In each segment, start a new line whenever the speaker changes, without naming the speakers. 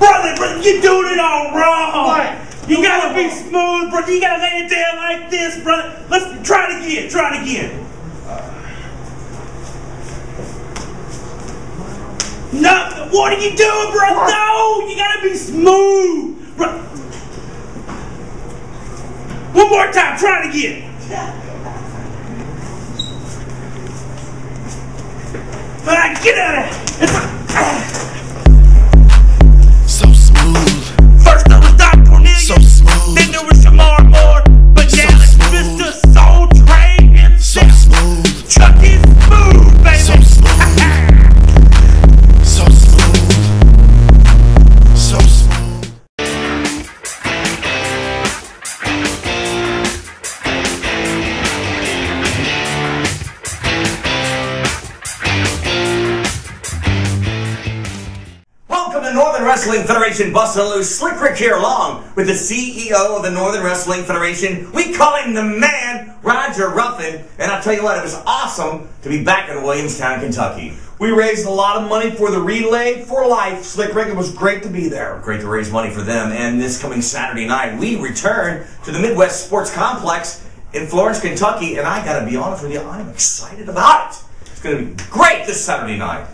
Brother, you're doing it all wrong.
What?
You gotta be smooth, brother. You gotta lay it down like this, brother. Let's try it again. Try it again. No, what are you doing, brother? No, you gotta be smooth. One more time. Try it again. Get out of here.
So smooth.
First there was Dr. Cornelius.
So smooth.
Then there was Shamar Moore. But
So
now it's
smooth.
Mr. Soul Train himself.
So smooth.
Chucky Smooth, baby.
So smooth. So smooth. So smooth.
Welcome to Northern Wrestling Federation. Bustin Loose. Slick Rick here, along with the CEO of the Northern Wrestling Federation. We call him the man, Roger Ruffin. And I'll tell you what, it was awesome to be back in Williamstown, Kentucky.
We raised a lot of money for the Relay for Life, Slick Rick. It was great to be there.
Great to raise money for them. And this coming Saturday night, we return to the Midwest Sports Complex in Florence, Kentucky. And I gotta be honest with you, I'm excited about it. It's gonna be great this Saturday night.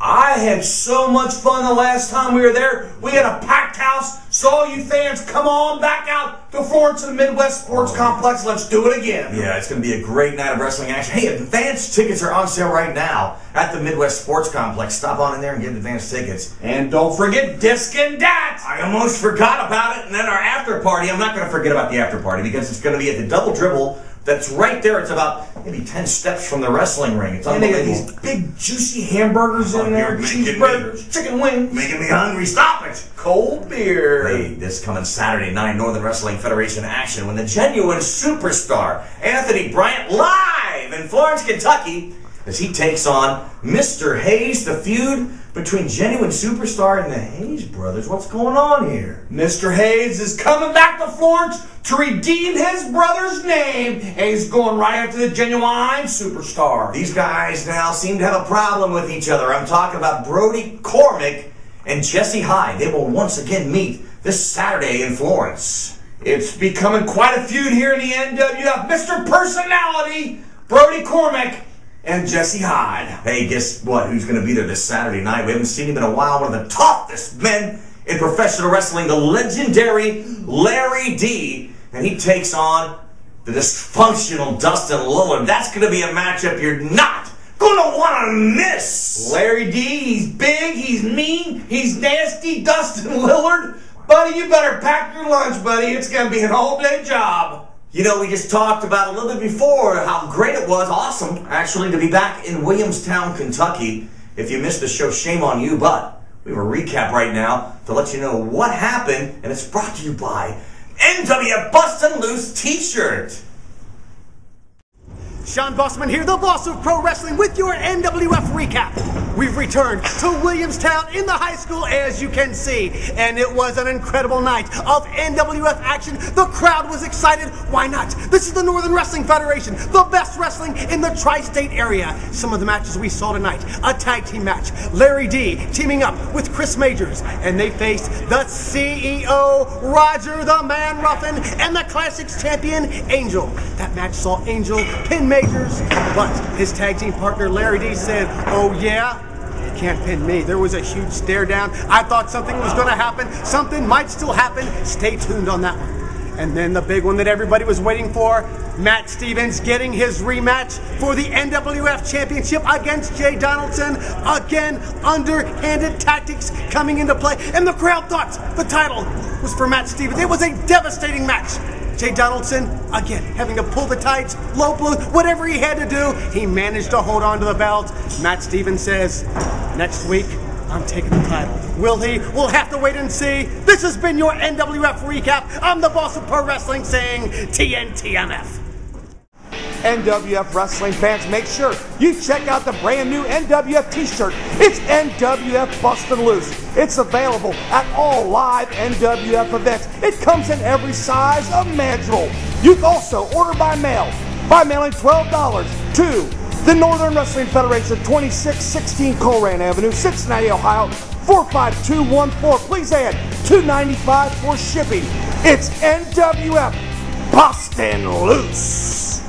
I had so much fun the last time we were there. We had a packed house, so all you fans, come on back out to Florence to the Midwest Sports Complex. Let's do it again.
Yeah, it's going to be a great night of wrestling action. Hey, advance tickets are on sale right now at the Midwest Sports Complex. Stop on in there and get advance tickets.
And don't forget Disc and Dat.
I almost forgot about it. And then our after party, I'm not going to forget about the after party because it's going to be at the Double Dribble. That's right there. It's about maybe 10 steps from the wrestling ring. It's
And they got
unbelievable.
these big juicy hamburgers in there,
you're making
cheeseburgers, chicken wings,
Making me hungry. Stop it.
cold beer.
Hey, this coming Saturday night, Northern Wrestling Federation action when the genuine superstar, Anthony Bryant, live in Florence, Kentucky, as he takes on Mr. Hayes, the feud between genuine superstar and the Hayes brothers. What's going on here?
Mr. Hayes is coming back to Florence to redeem his brother's name, and he's going right after the genuine superstar.
These guys now seem to have a problem with each other. I'm talking about Brody Cormick and Jesse Hyde. They will once again meet this Saturday in Florence.
It's becoming quite a feud here in the NWF. Mr. Personality, Brody Cormick, and Jesse Hyde.
Hey, guess what? Who's going to be there this Saturday night? We haven't seen him in a while. One of the toughest men in professional wrestling, the legendary Larry D. And he takes on the dysfunctional Dustin Lillard. That's going to be a matchup you're not going to want to miss.
Larry D, he's big, he's mean, he's nasty. Dustin Lillard, buddy, you better pack your lunch, buddy. It's going to be an all-day job.
You know, we just talked about a little bit before how great it was, awesome, actually, to be back in Williamstown, Kentucky. If you missed the show, shame on you, but we have a recap right now to let you know what happened, and it's brought to you by NWF Bustin Loose t-shirt.
Sean Bossman here, the boss of pro wrestling, with your NWF recap. We've returned to Williamstown in the high school, as you can see, and it was an incredible night of NWF action. The crowd was excited. Why not? This is the Northern Wrestling Federation, the best wrestling in the tri-state area. Some of the matches we saw tonight: a tag team match, Larry D teaming up with Chris Majors, and they faced the CEO, Roger the Man Ruffin, and the Classics champion, Angel. That match saw Angel pin Majors, but his tag team partner Larry D said, "Oh yeah? You can't pin me." There was a huge stare down. I thought something was going to happen. Something might still happen. Stay tuned on that one. And then the big one that everybody was waiting for, Matt Stevens getting his rematch for the NWF Championship against Jay Donaldson. Again, underhanded tactics coming into play, and the crowd thought the title was for Matt Stevens. It was a devastating match. Jay Donaldson, again, having to pull the tights, low blow, whatever he had to do, he managed to hold on to the belt. Matt Stevens says, next week, I'm taking the title. Will he? We'll have to wait and see. This has been your NWF recap. I'm the boss of pro wrestling, saying TNTMF.
NWF wrestling fans, make sure you check out the brand new NWF t-shirt. It's NWF Bustin Loose. It's available at all live NWF events. It comes in every size imaginable. You can also order by mail by mailing $12 to the Northern Wrestling Federation, 2616 Colerain Avenue, Cincinnati, Ohio, 45214. Please add $2.95 for shipping. It's NWF Bustin Loose.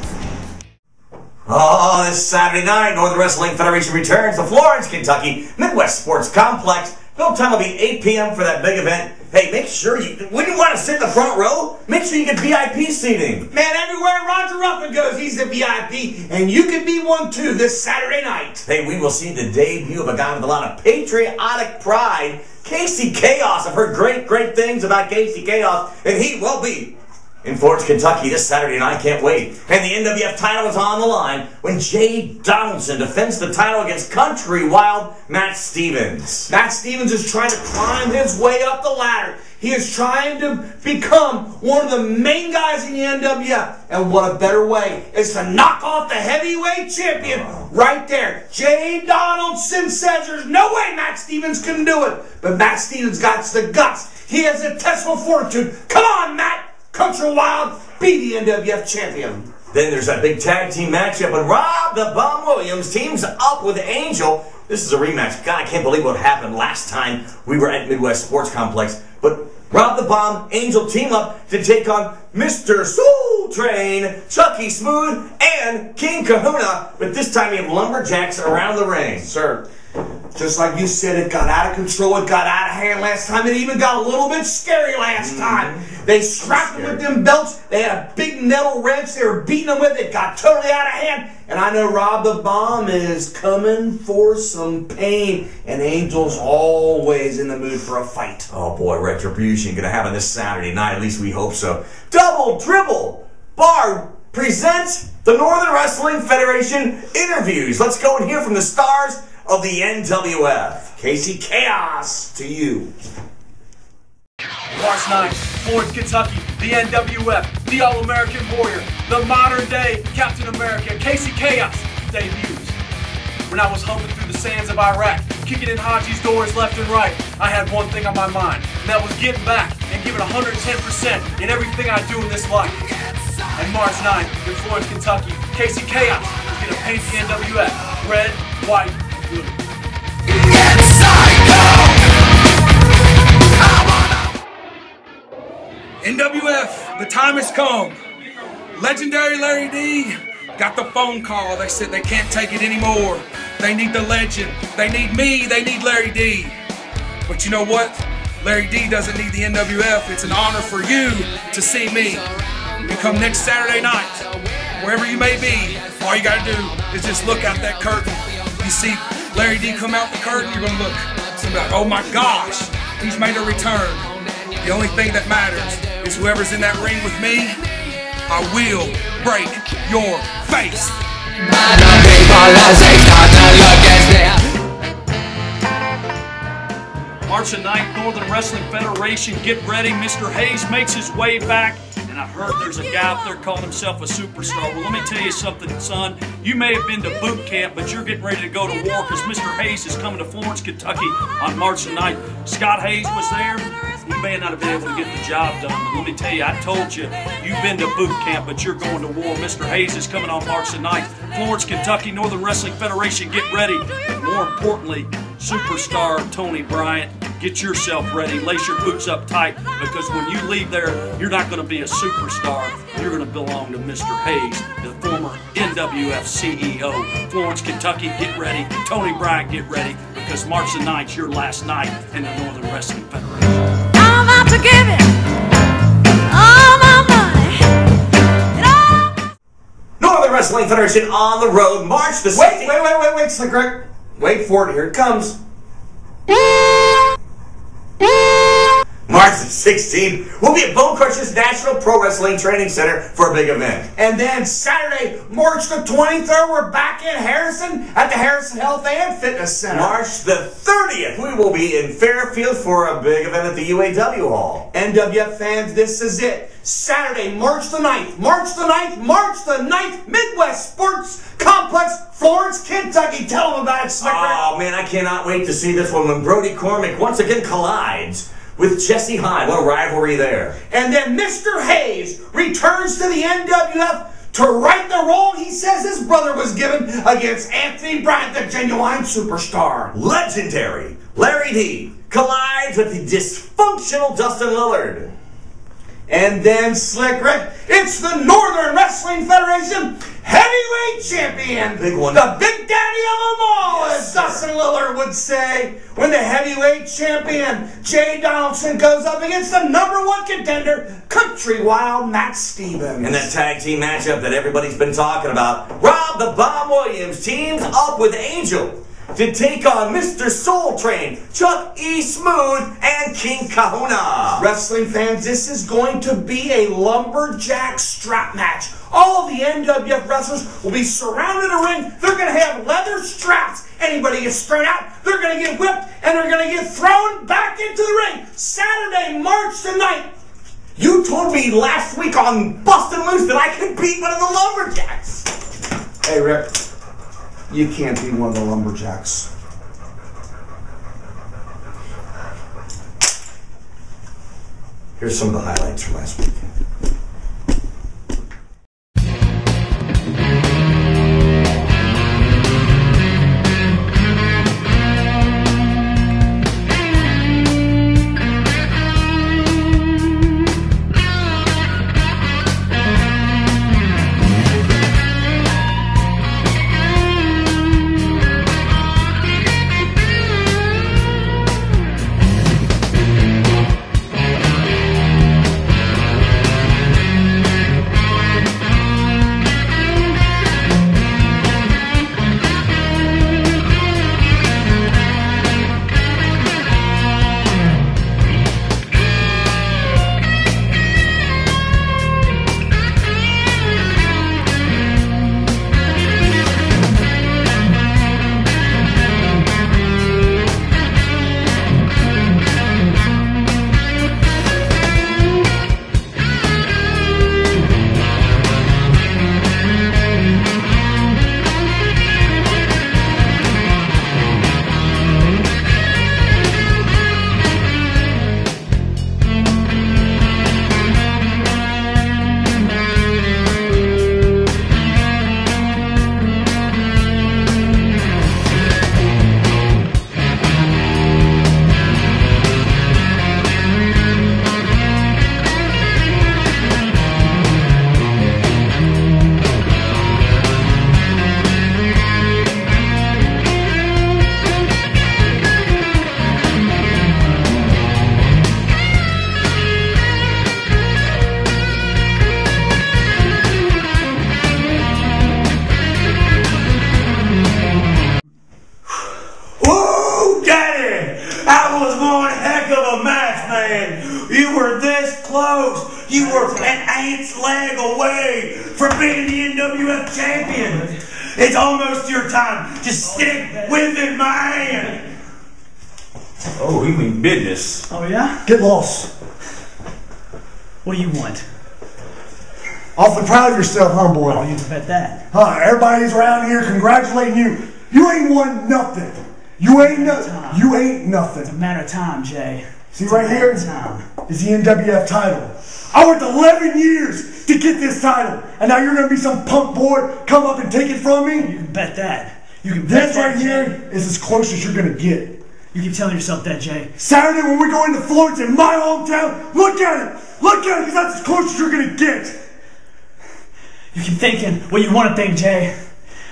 Oh, this Saturday night, Northern Wrestling Federation returns to Florence, Kentucky, Midwest Sports Complex. Build time will be 8 p.m. for that big event. Hey, make sure when you want to sit in the front row, make sure you get VIP seating.
Man, everywhere Roger Ruffin goes, he's the VIP, and you can be one too this Saturday night.
Hey, we will see the debut of a guy with a lot of patriotic pride, Casey Chaos. I've heard great things about Casey Chaos, and he will be in Florence, Kentucky this Saturday, and I can't wait. And the NWF title is on the line when Jay Donaldson defends the title against Country Wild Matt Stevens.
Matt Stevens is trying to climb his way up the ladder. He is trying to become one of the main guys in the NWF. And what a better way is to knock off the heavyweight champion right there. Jay Donaldson says there's no way Matt Stevens can do it. But Matt Stevens got the guts. He has a intestinal fortitude. Come on, Matt. Country Wild, be the NWF champion.
Then there's that big tag team matchup when Rob the Bum Williams teams up with Angel. This is a rematch. God, I can't believe what happened last time we were at Midwest Sports Complex. But Rob the Bomb, Angel team up to take on Mr. Soul Train, Chucky Smooth, and King Kahuna. But this time you have lumberjacks around the ring.
Sir, just like you said, it got out of control. It got out of hand last time. It even got a little bit scary last time. They strapped them with them belts. They had a big metal wrench they were beating them with. It got totally out of hand. And I know Rob the Bomb is coming for some pain. And Angel's always in the mood for a fight.
Oh boy, retribution gonna happen this Saturday night. At least we hope so. Double Dribble Bar presents the Northern Wrestling Federation interviews. Let's go and hear from the stars of the NWF.
Casey Chaos to you.
March 9th, Florence, Kentucky, the NWF, the All-American Warrior, the modern-day Captain America, Casey Chaos, debuts. When I was humping through the sands of Iraq, kicking in Haji's doors left and right, I had one thing on my mind, and that was getting back and giving 110% in everything I do in this life. And March 9th, in Florence, Kentucky, Casey Chaos is going to paint the NWF red, white, and blue. NWF, the time has come. Legendary Larry D got the phone call. They said they can't take it anymore. They need the legend. They need me. They need Larry D. But you know what? Larry D doesn't need the NWF. It's an honor for you to see me. You come next Saturday night, wherever you may be, all you gotta do is just look out that curtain. You see Larry D come out the curtain, you're gonna look. You're gonna be like, oh my gosh, he's made a return. The only thing that matters is whoever's in that ring with me, I will break your face. March the 9th, Northern Wrestling Federation, get ready. Mr. Hayes makes his way back. And I heard there's a guy out there calling himself a superstar. Well, let me tell you something, son. You may have been to boot camp, but you're getting ready to go to war because Mr. Hayes is coming to Florence, Kentucky on March the 9th. Scott Hayes was there. He may not have been able to get the job done, but let me tell you, I told you, you've been to boot camp, but you're going to war. Mr. Hayes is coming on March the 9th. Florence, Kentucky, Northern Wrestling Federation, get ready. But more importantly, superstar Tony Bryant, get yourself ready. Lace your boots up tight, because when you leave there, you're not going to be a superstar. You're going to belong to Mr. Hayes, the former NWF CEO. Florence, Kentucky, get ready. Tony Bryant, get ready, because March the 9th, your last night in the Northern Wrestling Federation.
I'm out to give it all my money.
Northern Wrestling Federation on the road, March the 16th.
Wait, Slick. Wait for it. Here it comes.
March the 16th, we'll be at Bone Crushers National Pro Wrestling Training Center for a big event.
And then Saturday, March the 23rd, we're back in Harrison at the Harrison Health and Fitness Center.
March the 30th, we will be in Fairfield for a big event at the UAW Hall.
NWF fans, this is it. Saturday, March the 9th, March the 9th, Midwest Sports Complex, Florence, Kentucky. Tell them about it, Slicker.
Oh man, I cannot wait to see this one when Brody Cormick once again collides with Jesse Hyde. What a rivalry there.
And then Mr. Hayes returns to the NWF to right the wrong he says his brother was given against Anthony Bryant, the genuine superstar.
Legendary Larry D collides with the dysfunctional Dustin Lillard.
And then, Slick Rick, it's the Northern Wrestling Federation heavyweight champion.
Big one.
The big daddy of them all,
Yes,
as Dustin Lillard would say, when the heavyweight champion, Jay Donaldson, goes up against the #1 contender, Country Wild Matt Stevens.
And that tag team matchup that everybody's been talking about, Rob the Bomb Williams teams up with Angel to take on Mr. Soul Train, Chuck E. Smooth, and King Kahuna.
Wrestling fans, this is going to be a lumberjack strap match. All of the NWF wrestlers will be surrounded in a ring. They're going to have leather straps. Anybody gets thrown out, they're going to get whipped, and they're going to get thrown back into the ring. Saturday, March the 9th.
You told me last week on Bustin Loose that I could beat one of the Lumberjacks.
Hey, Rick, you can't be one of the lumberjacks.
Here's some of the highlights from last week.
You were this close. You were an ant's leg away from being the NWF champion. It's almost your time. Just stick with it, man.
Oh, we mean business.
Oh, yeah?
Get lost.
What do you want?
Awfully proud of yourself, huh, boy?
Oh, you can bet that.
Huh, everybody's around here congratulating you. You ain't won nothing. You ain't nothing. You ain't nothing.
It's a matter of time, Jay.
See right here is the NWF title. I worked 11 years to get this title, and now you're gonna be some punk boy come up and take it from me?
You can bet that. You can bet
This
that,
right here is as close as you're gonna get.
You keep telling yourself that, Jay.
Saturday when we go into Florence in my hometown, look at it! Look at it, because that's as close as you're gonna get.
You keep thinking what you want to think, Jay.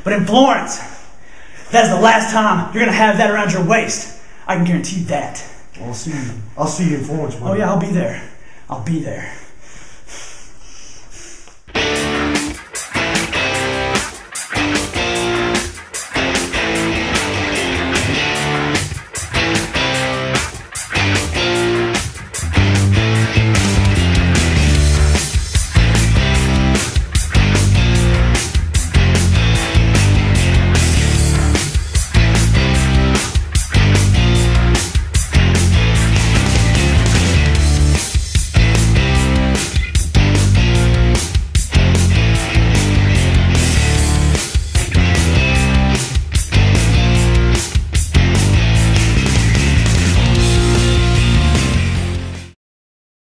But in Florence, that's the last time you're gonna have that around your waist. I can guarantee that.
I'll see you in Florence, man.
Oh yeah, I'll be there. I'll be there.